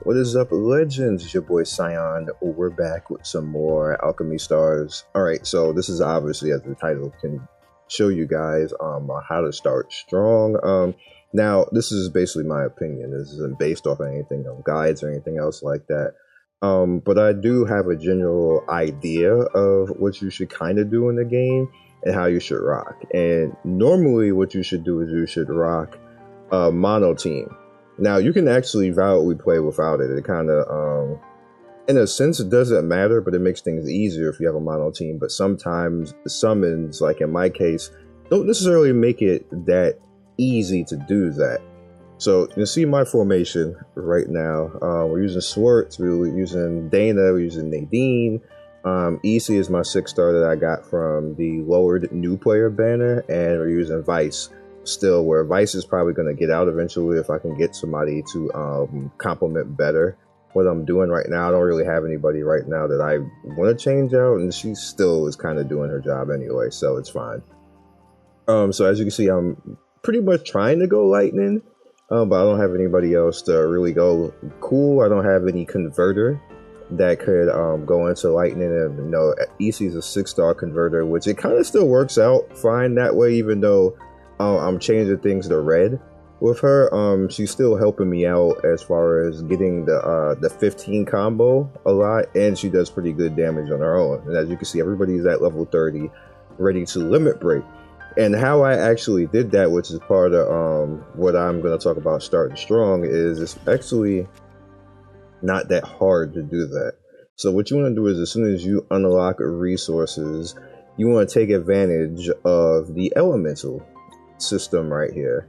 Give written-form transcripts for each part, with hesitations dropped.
What is up, legends? It's your boy Scion. We're back with some more Alchemy stars. Alright, so this is obviously, as the title can show you guys, how to start strong. Now, this is basically my opinion. This isn't based off anything on guides or anything else like that. But I do have a general idea of what you should kind of do in the game and how you should rock. And normally what you should do is you should rock a mono team. Now, you can actually validly play without it. It kind of, in a sense, it doesn't matter, but it makes things easier if you have a mono team. But sometimes summons, like in my case, don't necessarily make it that easy to do that. So you can see my formation right now. We're using Swartz, we're using Dana, we're using Nadine. EC is my 6-star that I got from the lowered new player banner, and we're using Vice still, where Vice is probably going to get out eventually if I can get somebody to complement better what I'm doing right now. I don't really have anybody right now that I want to change out, and she still is kind of doing her job anyway, so it's fine. So as you can see, I'm pretty much trying to go lightning, but I don't have anybody else to really go cool. I don't have any converter that could go into lightning, and you know, EC is a 6-star converter, which it kind of still works out fine that way, even though I'm changing things to red with her. She's still helping me out as far as getting the 15 combo a lot, and she does pretty good damage on her own. And as you can see, everybody's at level 30 ready to limit break. And how I actually did that, which is part of what I'm going to talk about starting strong, is it's actually not that hard to do that. So what you want to do is, as soon as you unlock resources, you want to take advantage of the elemental system right here.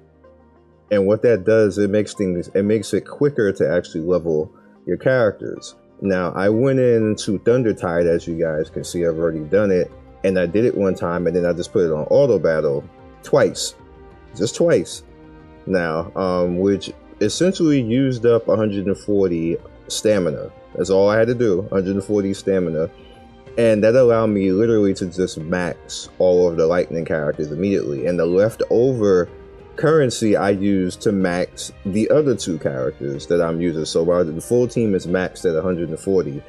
And what that does, it makes it quicker to actually level your characters. Now, I went into Thundertide, as you guys can see. I've already done it, and I did it one time, and then I just put it on auto battle twice, just twice now, which essentially used up 140 stamina. That's all I had to do, 140 stamina. And that allowed me literally to just max all of the lightning characters immediately. And the leftover currency I used to max the other 2 characters that I'm using. So while the full team is maxed at 140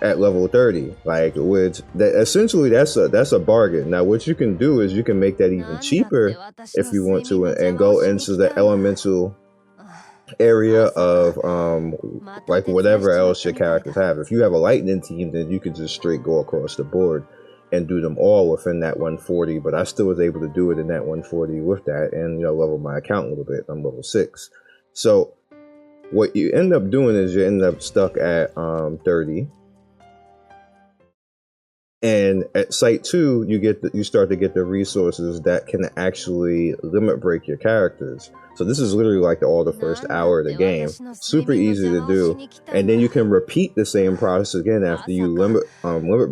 at level 30, like, which essentially that's a bargain. Now what you can do is you can make that even cheaper if you want to, and go into the elemental area of like whatever else your characters have. If you have a lightning team, then you can just straight go across the board and do them all within that 140. But I still was able to do it in that 140 with that, and, you know, level my account a little bit. I'm level 6. So what you end up doing is you end up stuck at 30. And at site 2, you start to get the resources that can actually limit break your characters. So this is literally like all the first hour of the game. Super easy to do. And then you can repeat the same process again after you limit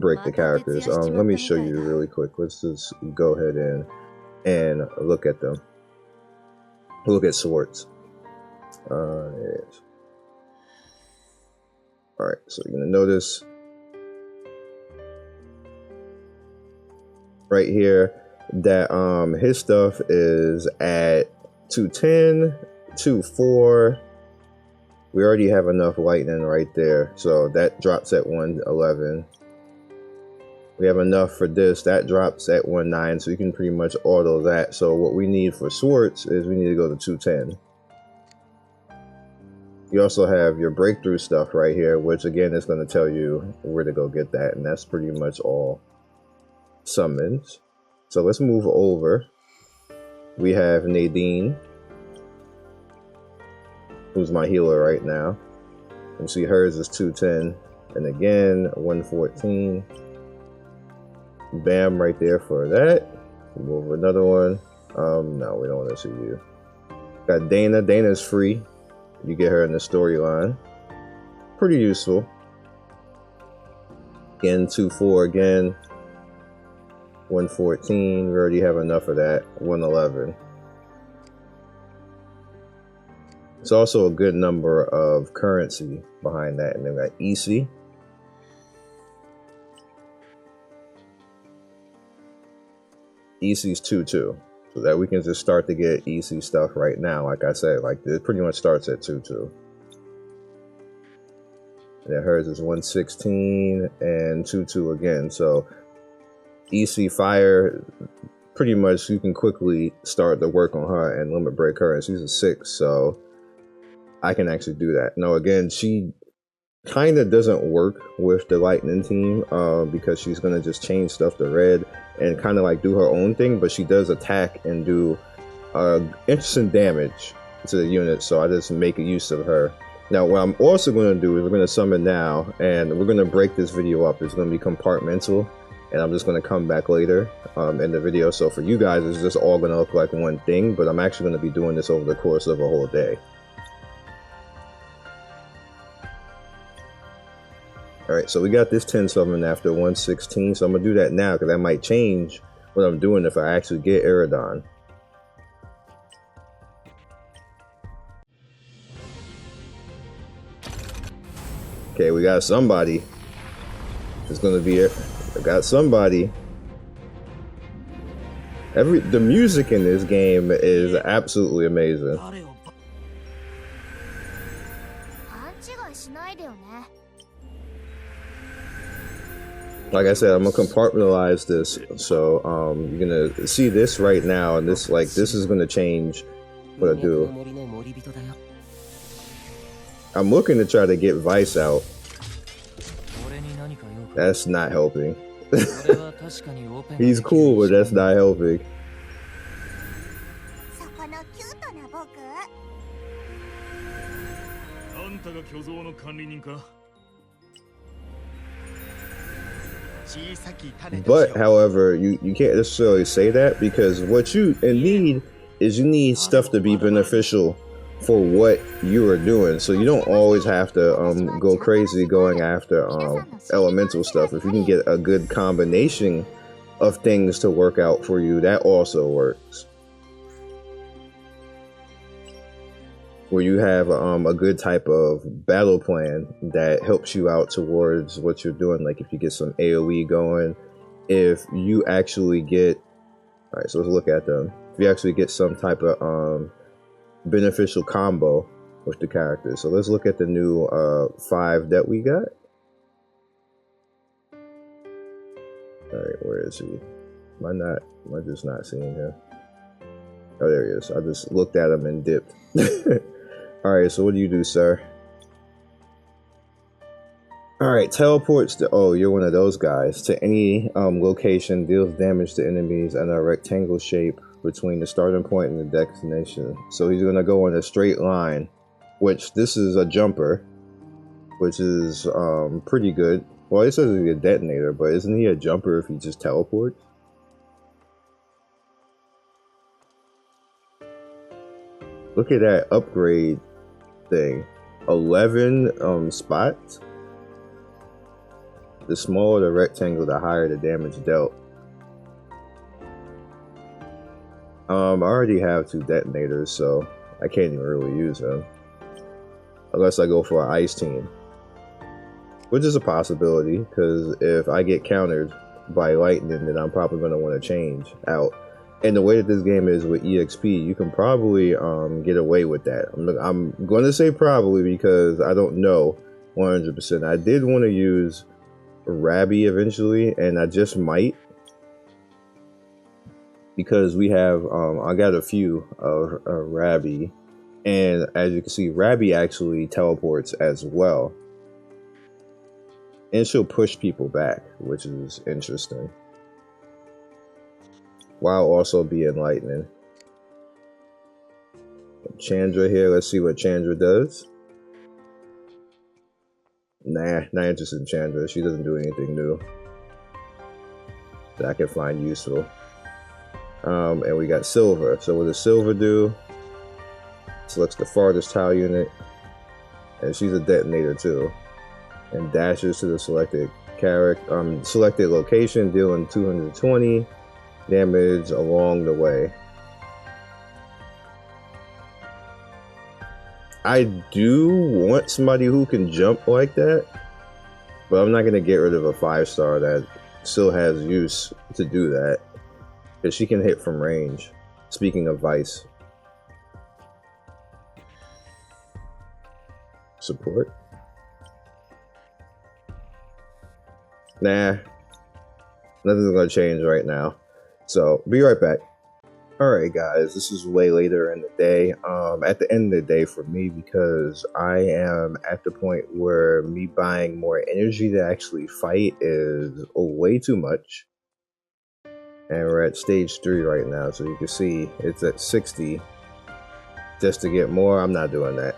break the characters. Let me show you really quick. Let's just go ahead and look at them. Look at Swartz. Yes. Alright, so you're gonna notice right here that his stuff is at 210, 24. We already have enough lightning right there, so that drops at 111. We have enough for this, that drops at 19, so you can pretty much auto that. So what we need for Swartz is we need to go to 210. You also have your breakthrough stuff right here, which again is going to tell you where to go get that, and that's pretty much all summons. So let's move over. We have Nadine, who's my healer right now. You see hers is 210, and again 114. Bam, right there for that. Move over another one. No, we don't want to see you. Got Dana. Dana's free. You get her in the storyline. Pretty useful. Again, 2-4 again. 114, we already have enough of that. 111. It's also a good number of currency behind that. And then we got EC. EC's 2-2. So that we can just start to get EC stuff right now. Like I said, like it pretty much starts at 2-2. And then hers is 116 and 2-2 again. So EC Fire, pretty much you can quickly start the work on her and limit break her, and she's a 6, so I can actually do that. Now again, she kind of doesn't work with the lightning team because she's going to just change stuff to red and kind of like do her own thing, but she does attack and do interesting damage to the unit, so I just make use of her. Now what I'm also going to do is we're going to summon now, and we're going to break this video up. It's going to be compartmental, and I'm just going to come back later in the video. So for you guys, it's just all going to look like one thing, but I'm actually going to be doing this over the course of a whole day. Alright, so we got this 10 summon after 116, so I'm going to do that now because that might change what I'm doing if I actually get Eridon. Okay, we got somebody. It's going to be it. I got somebody. The music in this game is absolutely amazing. Like I said, I'm gonna compartmentalize this, so you're gonna see this right now, and this is gonna change what I do. I'm looking to try to get Vice out. That's not helping. He's cool, but that's not helping. But however, you can't necessarily say that, because what you need is you need stuff to be beneficial for what you are doing, so you don't always have to go crazy going after elemental stuff. If you can get a good combination of things to work out for you, that also works. Where you have a good type of battle plan that helps you out towards what you're doing. Like if you get some AoE going, if you actually get, all right, so let's look at them. If you actually get some type of beneficial combo with the characters. So let's look at the new 5 that we got. All right, where is he? Am I just not seeing him? Oh, there he is. I just looked at him and dipped. Alright, so what do you do, sir? Alright, teleports to, oh, you're one of those guys. To any location, deals damage to enemies in a rectangle shape between the starting point and the destination. So he's going to go in a straight line, which this is a jumper, which is pretty good. Well, it says he's a detonator, but isn't he a jumper if he just teleports? Look at that upgrade thing. 11 spots. The smaller the rectangle, the higher the damage dealt. I already have 2 detonators, so I can't even really use them. Unless I go for an ice team. Which is a possibility, because if I get countered by lightning, then I'm probably going to want to change out. And the way that this game is with EXP, you can probably get away with that. I'm going to say probably because I don't know 100%. I did want to use Rabby eventually, and I just might. Because we have, I got a few of Rabby. And as you can see, Rabby actually teleports as well. And she'll push people back, which is interesting. While also being lightning. Chandra here, let's see what Chandra does. Nah, not interested in Chandra. She doesn't do anything new that I can find useful. And we got Silver. So what does Silver do? Selects the farthest tile unit. And she's a detonator too. And dashes to the selected selected location, dealing 220 damage along the way. I do want somebody who can jump like that, but I'm not going to get rid of a 5-star that still has use to do that, because she can hit from range. Speaking of Vice. Support. Nah, nothing's gonna change right now. So be right back. Alright guys, this is way later in the day, at the end of the day for me, because I am at the point where me buying more energy to actually fight is way too much. And we're at stage 3 right now, so you can see it's at 60 just to get more. I'm not doing that.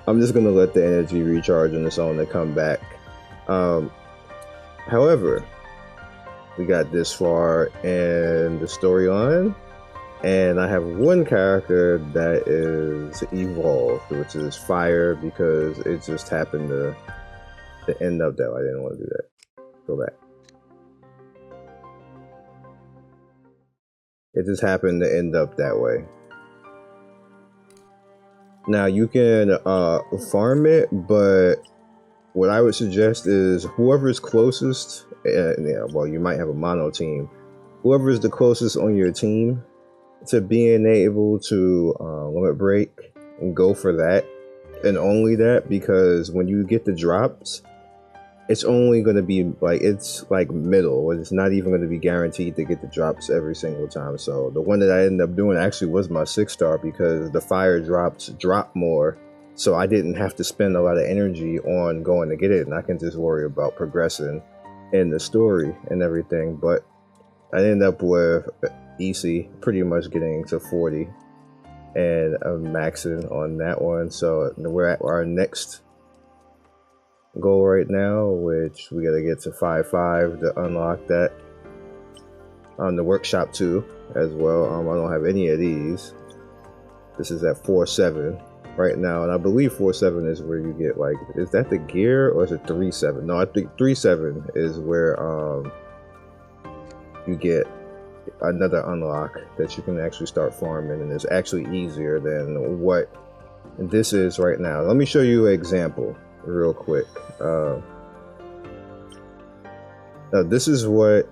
I'm just gonna let the energy recharge on its own and come back. However, we got this far in the storyline, and I have one character that is evolved, which is fire, because it just happened to end up that way. I didn't want to do that. Go back. It just happened to end up that way. Now you can farm it, but what I would suggest is whoever's closest, yeah, well, you might have a mono team. Whoever is the closest on your team to being able to limit break, and go for that, and only that, because when you get the drops, it's only going to be like, it's like middle. It's not even going to be guaranteed to get the drops every single time. So the one that I ended up doing actually was my 6-star, because the fire drops drop more. So I didn't have to spend a lot of energy on going to get it, and I can just worry about progressing in the story and everything. But I ended up with easy, pretty much getting to 40 and maxing on that one. So we're at our next goal right now, which we got to get to 5-5 to unlock that. On the workshop 2 as well. I don't have any of these. This is at 4-7 right now, and I believe 4-7 is where you get, like, is that the gear or is it 3-7? No, I think 3-7 is where you get another unlock that you can actually start farming, and it's actually easier than what this is right now. Let me show you an example real quick. Now this is what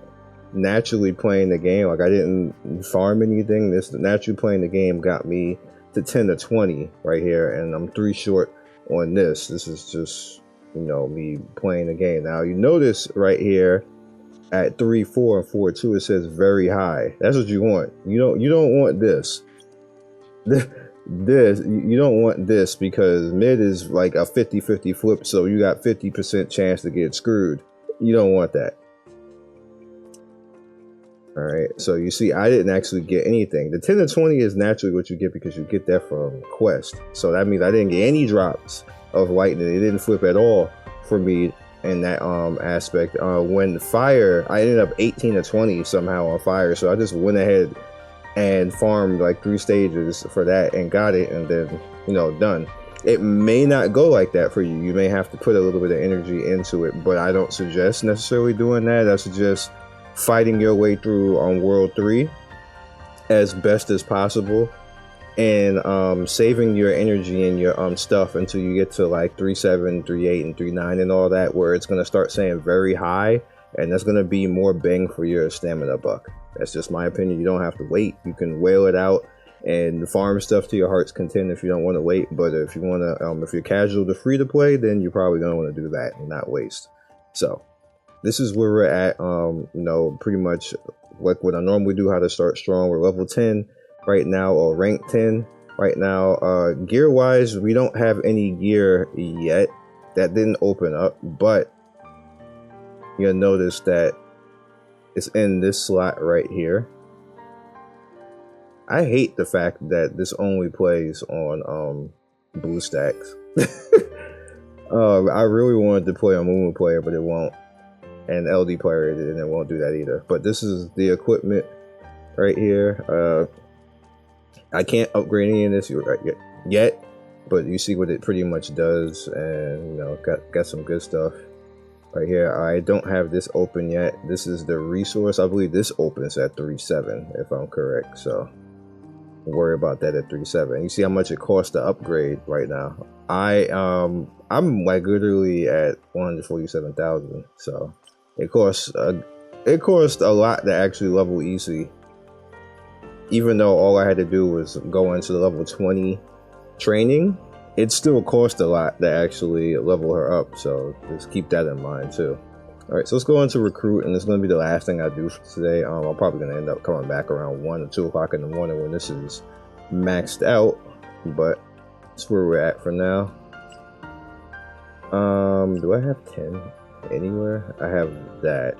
naturally playing the game, like I didn't farm anything, this naturally playing the game got me to 10 to 20 right here, and I'm 3 short on this. This is just, you know, me playing the game. Now you notice right here at 3-4 and 4-2 it says very high. That's what you want. You don't want this. You don't want this, because mid is like a 50-50 flip, so you got 50% chance to get screwed. You don't want that. Alright, so you see I didn't actually get anything. The 10 to 20 is naturally what you get, because you get that from quest. So that means I didn't get any drops of lightning. It didn't flip at all for me in that aspect. When fire, I ended up 18 to 20 somehow on fire, so I just went ahead and farmed like 3 stages for that and got it, and then, you know, done. It may not go like that for you. You may have to put a little bit of energy into it, but I don't suggest necessarily doing that. I suggest fighting your way through on World 3 as best as possible, and saving your energy and your stuff until you get to like 3-7, 3-8, and 3-9 and all that, where it's going to start saying very high, and that's going to be more bang for your stamina buck. That's just my opinion. You don't have to wait. You can whale it out and farm stuff to your heart's content if you don't want to wait. But if you want to, if you're casual to free to play, then you're probably going to want to do that and not waste. So this is where we're at. You know, pretty much like what I normally do, how to start strong. We're level 10 right now, or rank 10 right now. Gear wise, we don't have any gear yet. That didn't open up, but you'll notice that it's in this slot right here. I hate the fact that this only plays on blue stacks. I really wanted to play on Moon player, but it won't. And LD player, and it won't do that either. But this is the equipment right here. I can't upgrade any of this yet, but you see what it pretty much does, and you know, got some good stuff right here. I don't have this open yet. This is the resource. I believe this opens at 3-7 if I'm correct, so don't worry about that at 3-7. You see how much it costs to upgrade right now. I'm like literally at 147,000, so it costs a lot to actually level easy, even though all I had to do was go into the level 20 training. It still cost a lot to actually level her up, so just keep that in mind too. Alright, so let's go into recruit, and it's going to be the last thing I do for today. I'm probably going to end up coming back around 1 or 2 o'clock in the morning when this is maxed out, but that's where we're at for now. Do I have 10 anywhere? I have that.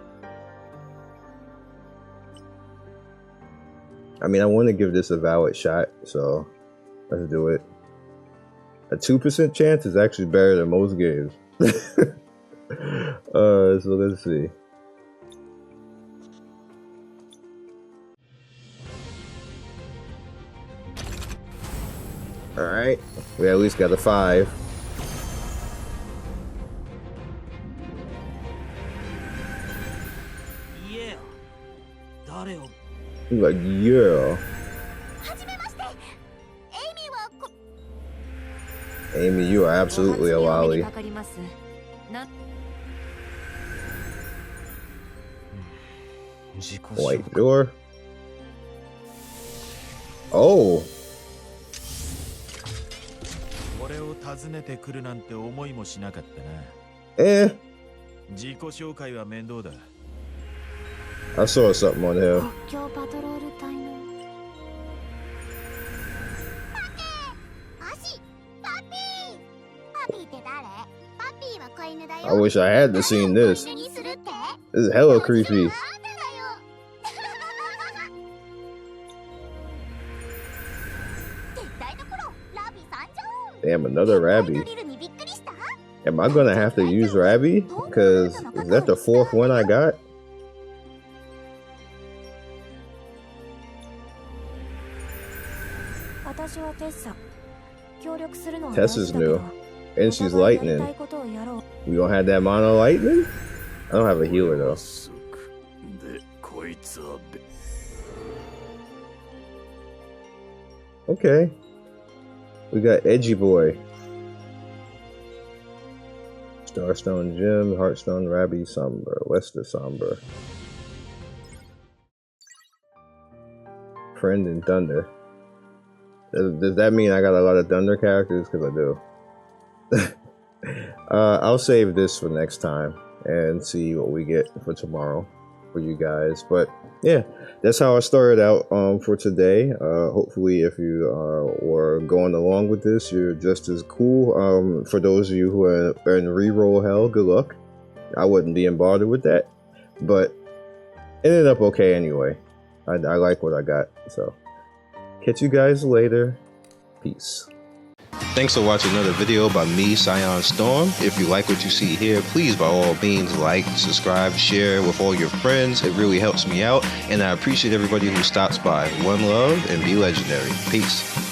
I mean, I want to give this a valid shot, so let's do it. A 2% chance is actually better than most games. So let's see. Alright, we at least got a 5. He's like, yeah. Amy, you are absolutely a lolly. White door. Oh. Eh. I saw something on here. I wish I had to seen this. This is hella creepy. Damn, another Rabbi. Am I gonna have to use Rabbi? Because is that the 4th one I got? Tessa's new. And she's lightning. We don't have that mono lightning? I don't have a healer though. Okay. We got Edgy Boy. Starstone Gem, Heartstone, Rabbi, Somber, Lester Somber. Friend and Thunder. Does that mean I got a lot of Thunder characters? Because I do. I'll save this for next time and see what we get for tomorrow for you guys. But yeah, that's how I started out for today. Hopefully if you were going along with this, you're just as cool. For those of you who are in reroll hell, good luck. I wouldn't be bothered with that, but it ended up okay anyway. I like what I got, so catch you guys later. Peace. Thanks for watching another video by me, Scion Storm. If you like what you see here, please by all means like, subscribe, share with all your friends. It really helps me out, and I appreciate everybody who stops by. One love and be legendary. Peace.